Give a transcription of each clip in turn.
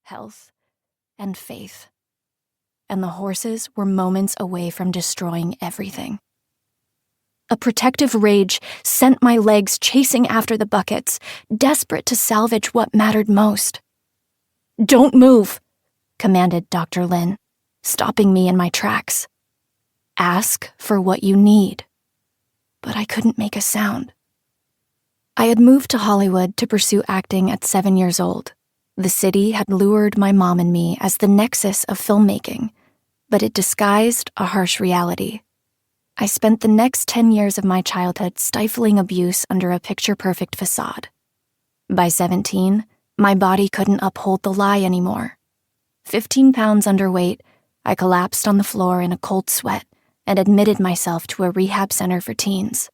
health, and faith. And the horses were moments away from destroying everything. A protective rage sent my legs chasing after the buckets, desperate to salvage what mattered most. "Don't move," commanded Dr. Lin, stopping me in my tracks. "Ask for what you need." But I couldn't make a sound. I had moved to Hollywood to pursue acting at 7 years old. The city had lured my mom and me as the nexus of filmmaking, but it disguised a harsh reality. I spent the next 10 years of my childhood stifling abuse under a picture-perfect facade. By 17, my body couldn't uphold the lie anymore. 15 pounds underweight, I collapsed on the floor in a cold sweat and admitted myself to a rehab center for teens.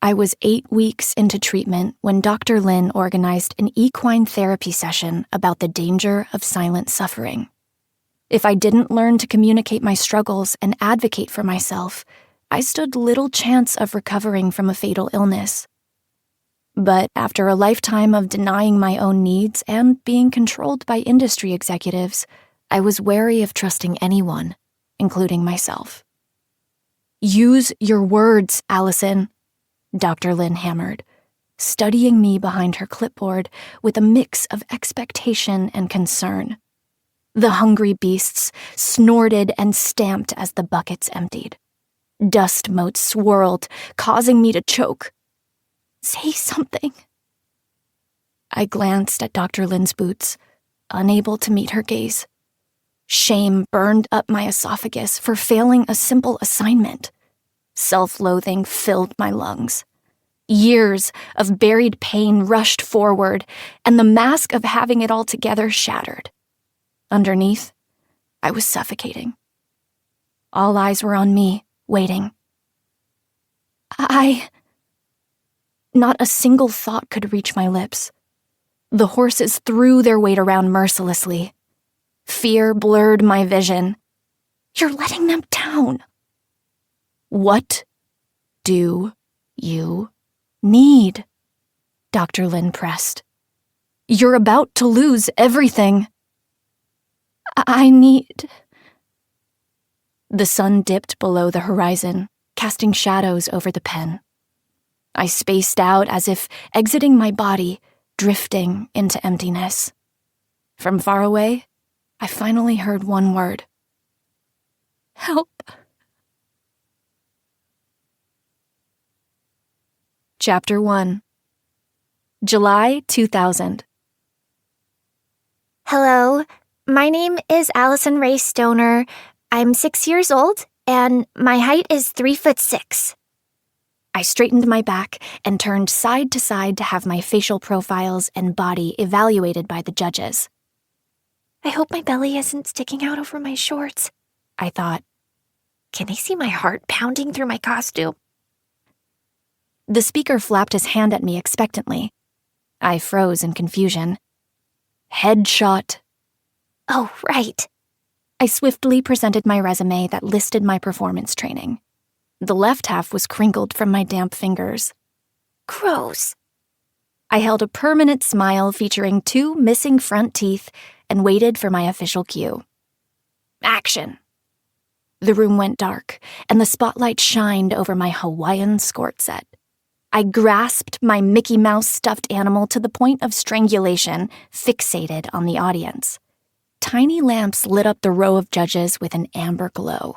I was 8 weeks into treatment when Dr. Lin organized an equine therapy session about the danger of silent suffering. If I didn't learn to communicate my struggles and advocate for myself, I stood little chance of recovering from a fatal illness. But after a lifetime of denying my own needs and being controlled by industry executives, I was wary of trusting anyone, including myself. "Use your words, Alyson," Dr. Lin hammered, studying me behind her clipboard with a mix of expectation and concern. The hungry beasts snorted and stamped as the buckets emptied. Dust motes swirled, causing me to choke. "Say something." I glanced at Dr. Lin's boots, unable to meet her gaze. Shame burned up my esophagus for failing a simple assignment. Self-loathing filled my lungs. Years of buried pain rushed forward, and the mask of having it all together shattered. Underneath, I was suffocating. All eyes were on me, waiting. Not a single thought could reach my lips. The horses threw their weight around mercilessly. Fear blurred my vision. "You're letting them down." "What do you need?" Dr. Lin pressed. "You're about to lose everything." I need... The sun dipped below the horizon, casting shadows over the pen. I spaced out as if exiting my body, drifting into emptiness. From far away, I finally heard one word. "Help." Chapter 1. July 2000. Hello, my name is Alyson Stoner. I'm 6 years old, and my height is 3'6". I straightened my back and turned side to side to have my facial profiles and body evaluated by the judges. I hope my belly isn't sticking out over my shorts, I thought. Can they see my heart pounding through my costume? The speaker flapped his hand at me expectantly. I froze in confusion. Headshot. Oh, right. I swiftly presented my resume that listed my performance training. The left half was crinkled from my damp fingers. Gross. I held a permanent smile featuring 2 missing front teeth and waited for my official cue. Action. The room went dark, and the spotlight shined over my Hawaiian skirt set. I grasped my Mickey Mouse stuffed animal to the point of strangulation, fixated on the audience. Tiny lamps lit up the row of judges with an amber glow.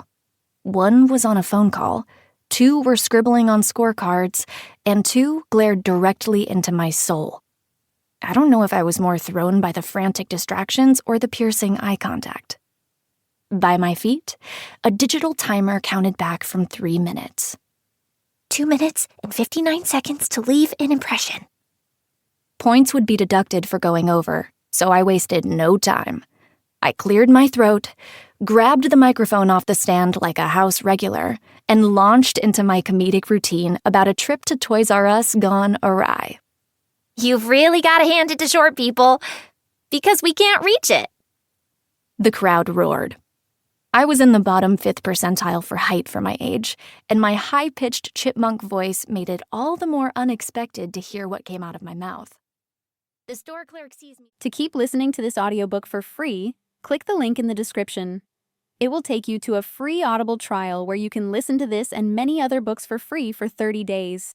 1 was on a phone call, 2 were scribbling on scorecards, and 2 glared directly into my soul. I don't know if I was more thrown by the frantic distractions or the piercing eye contact. By my feet, a digital timer counted back from 3 minutes. 2 minutes and 59 seconds to leave an impression. Points would be deducted for going over, so I wasted no time. I cleared my throat, grabbed the microphone off the stand like a house regular, and launched into my comedic routine about a trip to Toys R Us gone awry. You've really got to hand it to short people, because we can't reach it. The crowd roared. I was in the bottom 5th percentile for height for my age, and my high-pitched chipmunk voice made it all the more unexpected to hear what came out of my mouth. The store clerk sees me. To keep listening to this audiobook for free, click the link in the description. It will take you to a free Audible trial where you can listen to this and many other books for free for 30 days.